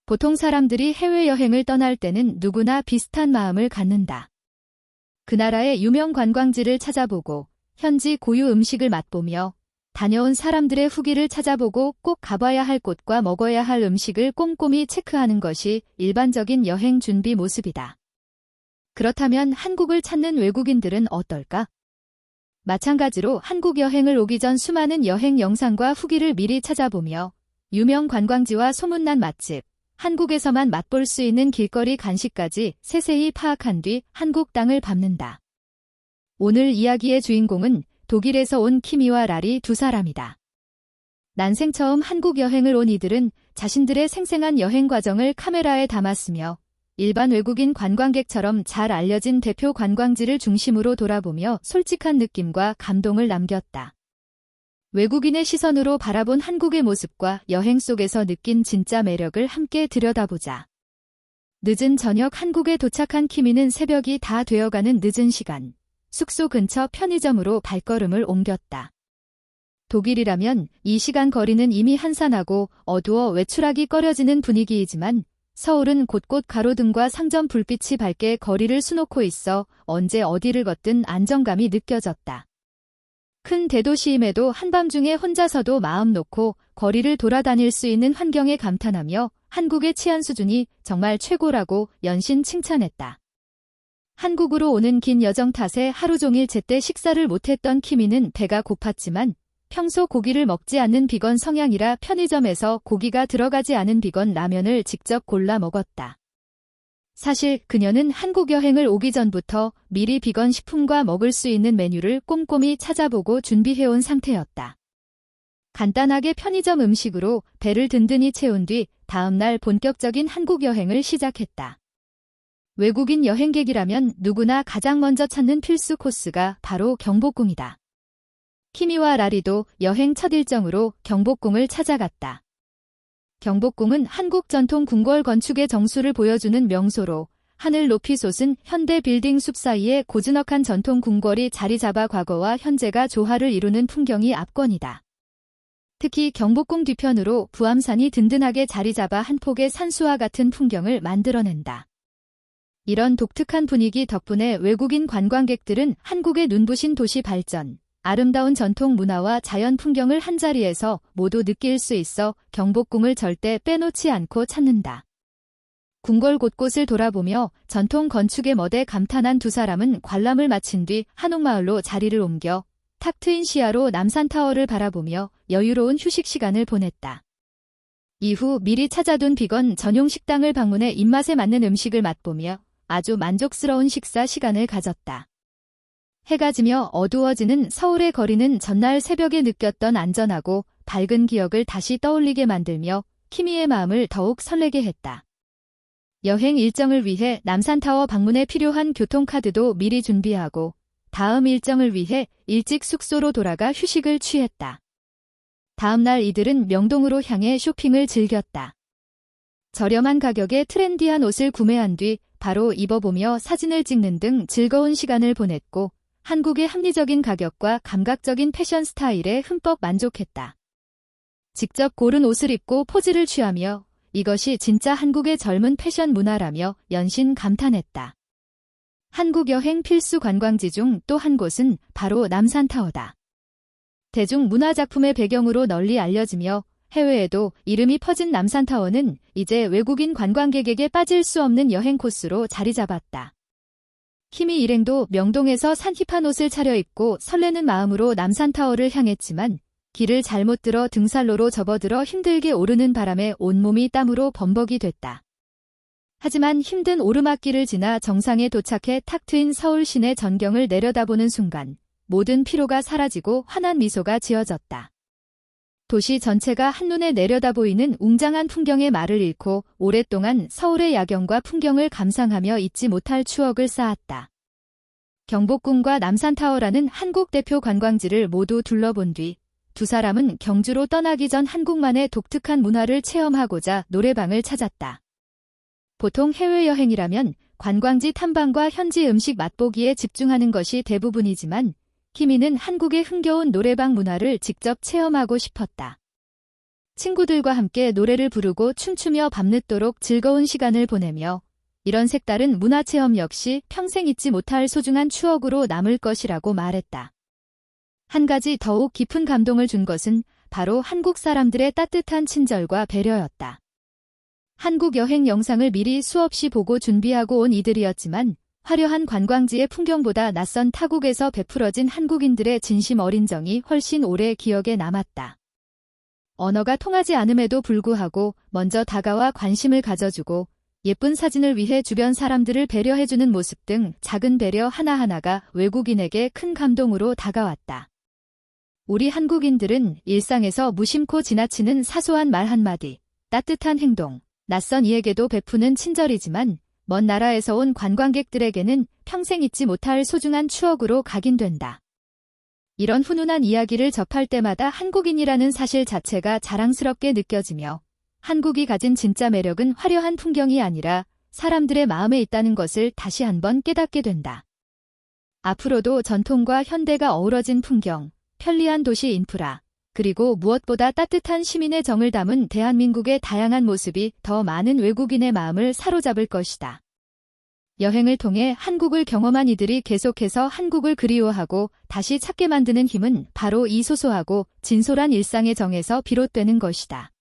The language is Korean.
보통 사람들이 해외여행을 떠날 때는 누구나 비슷한 마음을 갖는다. 그 나라의 유명 관광지를 찾아보고 현지 고유 음식을 맛보며 다녀온 사람들의 후기를 찾아보고 꼭 가봐야 할 곳과 먹어야 할 음식을 꼼꼼히 체크하는 것이 일반적인 여행 준비 모습이다. 그렇다면 한국을 찾는 외국인들은 어떨까? 마찬가지로 한국 여행을 오기 전 수많은 여행 영상과 후기를 미리 찾아보며 유명 관광지와 소문난 맛집, 한국에서만 맛볼 수 있는 길거리 간식까지 세세히 파악한 뒤 한국 땅을 밟는다. 오늘 이야기의 주인공은 독일에서 온 키미와 라리 두 사람이다. 난생 처음 한국 여행을 온 이들은 자신들의 생생한 여행 과정을 카메라에 담았으며 일반 외국인 관광객처럼 잘 알려진 대표 관광지를 중심으로 돌아보며 솔직한 느낌과 감동을 남겼다. 외국인의 시선으로 바라본 한국의 모습과 여행 속에서 느낀 진짜 매력을 함께 들여다보자. 늦은 저녁 한국에 도착한 키미는 새벽이 다 되어가는 늦은 시간, 숙소 근처 편의점으로 발걸음을 옮겼다. 독일이라면 이 시간 거리는 이미 한산하고 어두워 외출하기 꺼려지는 분위기이지만 서울은 곳곳 가로등과 상점 불빛이 밝게 거리를 수놓고 있어 언제 어디를 걷든 안정감이 느껴졌다. 큰 대도시임에도 한밤중에 혼자서도 마음 놓고 거리를 돌아다닐 수 있는 환경에 감탄하며 한국의 치안 수준이 정말 최고라고 연신 칭찬했다. 한국으로 오는 긴 여정 탓에 하루 종일 제때 식사를 못했던 키미는 배가 고팠지만 평소 고기를 먹지 않는 비건 성향이라 편의점에서 고기가 들어가지 않은 비건 라면을 직접 골라 먹었다. 사실 그녀는 한국 여행을 오기 전부터 미리 비건 식품과 먹을 수 있는 메뉴를 꼼꼼히 찾아보고 준비해온 상태였다. 간단하게 편의점 음식으로 배를 든든히 채운 뒤 다음날 본격적인 한국 여행을 시작했다. 외국인 여행객이라면 누구나 가장 먼저 찾는 필수 코스가 바로 경복궁이다. 키미와 라리도 여행 첫 일정으로 경복궁을 찾아갔다. 경복궁은 한국 전통 궁궐 건축의 정수를 보여주는 명소로 하늘 높이 솟은 현대 빌딩 숲 사이에 고즈넉한 전통 궁궐이 자리 잡아 과거와 현재가 조화를 이루는 풍경이 압권이다. 특히 경복궁 뒤편으로 부암산이 든든하게 자리 잡아 한 폭의 산수와 같은 풍경을 만들어낸다. 이런 독특한 분위기 덕분에 외국인 관광객들은 한국의 눈부신 도시 발전, 아름다운 전통 문화와 자연 풍경을 한자리에서 모두 느낄 수 있어 경복궁을 절대 빼놓지 않고 찾는다. 궁궐 곳곳을 돌아보며 전통 건축의 멋에 감탄한 두 사람은 관람을 마친 뒤 한옥마을로 자리를 옮겨 탁 트인 시야로 남산타워를 바라보며 여유로운 휴식 시간을 보냈다. 이후 미리 찾아둔 비건 전용 식당을 방문해 입맛에 맞는 음식을 맛보며 아주 만족스러운 식사 시간을 가졌다. 해가 지며 어두워지는 서울의 거리는 전날 새벽에 느꼈던 안전하고 밝은 기억을 다시 떠올리게 만들며 키미의 마음을 더욱 설레게 했다. 여행 일정을 위해 남산타워 방문에 필요한 교통카드도 미리 준비하고 다음 일정을 위해 일찍 숙소로 돌아가 휴식을 취했다. 다음날 이들은 명동으로 향해 쇼핑을 즐겼다. 저렴한 가격에 트렌디한 옷을 구매한 뒤 바로 입어보며 사진을 찍는 등 즐거운 시간을 보냈고 한국의 합리적인 가격과 감각적인 패션 스타일에 흠뻑 만족했다. 직접 고른 옷을 입고 포즈를 취하며 이것이 진짜 한국의 젊은 패션 문화라며 연신 감탄했다. 한국 여행 필수 관광지 중 또 한 곳은 바로 남산타워다. 대중문화작품의 배경으로 널리 알려지며 해외에도 이름이 퍼진 남산타워는 이제 외국인 관광객에게 빠질 수 없는 여행 코스로 자리 잡았다. 키미 일행도 명동에서 산 힙한 옷을 차려입고 설레는 마음으로 남산타워를 향했지만 길을 잘못 들어 등산로로 접어들어 힘들게 오르는 바람에 온몸이 땀으로 범벅이 됐다. 하지만 힘든 오르막길을 지나 정상에 도착해 탁 트인 서울 시내 전경을 내려다보는 순간 모든 피로가 사라지고 환한 미소가 지어졌다. 도시 전체가 한눈에 내려다보이는 웅장한 풍경의 말을 잃고 오랫동안 서울의 야경과 풍경을 감상하며 잊지 못할 추억을 쌓았다. 경복궁과 남산타워라는 한국 대표 관광지를 모두 둘러본 뒤 두 사람은 경주로 떠나기 전 한국만의 독특한 문화를 체험하고자 노래방을 찾았다. 보통 해외여행이라면 관광지 탐방과 현지 음식 맛보기에 집중하는 것이 대부분이지만 키미는 한국의 흥겨운 노래방 문화를 직접 체험하고 싶었다. 친구들과 함께 노래를 부르고 춤추며 밤늦도록 즐거운 시간을 보내며 이런 색다른 문화체험 역시 평생 잊지 못할 소중한 추억으로 남을 것이라고 말했다. 한 가지 더욱 깊은 감동을 준 것은 바로 한국 사람들의 따뜻한 친절과 배려였다. 한국 여행 영상을 미리 수없이 보고 준비하고 온 이들이었지만 화려한 관광지의 풍경보다 낯선 타국에서 베풀어진 한국인들의 진심 어린 정이 훨씬 오래 기억에 남았다. 언어가 통하지 않음에도 불구하고 먼저 다가와 관심을 가져주고 예쁜 사진을 위해 주변 사람들을 배려해주는 모습 등 작은 배려 하나하나가 외국인에게 큰 감동으로 다가왔다. 우리 한국인들은 일상에서 무심코 지나치는 사소한 말 한마디, 따뜻한 행동, 낯선 이에게도 베푸는 친절이지만 먼 나라에서 온 관광객들에게는 평생 잊지 못할 소중한 추억으로 각인된다. 이런 훈훈한 이야기를 접할 때마다 한국인이라는 사실 자체가 자랑스럽게 느껴지며 한국이 가진 진짜 매력은 화려한 풍경이 아니라 사람들의 마음에 있다는 것을 다시 한번 깨닫게 된다. 앞으로도 전통과 현대가 어우러진 풍경, 편리한 도시 인프라, 그리고 무엇보다 따뜻한 시민의 정을 담은 대한민국의 다양한 모습이 더 많은 외국인의 마음을 사로잡을 것이다. 여행을 통해 한국을 경험한 이들이 계속해서 한국을 그리워하고 다시 찾게 만드는 힘은 바로 이 소소하고 진솔한 일상의 정에서 비롯되는 것이다.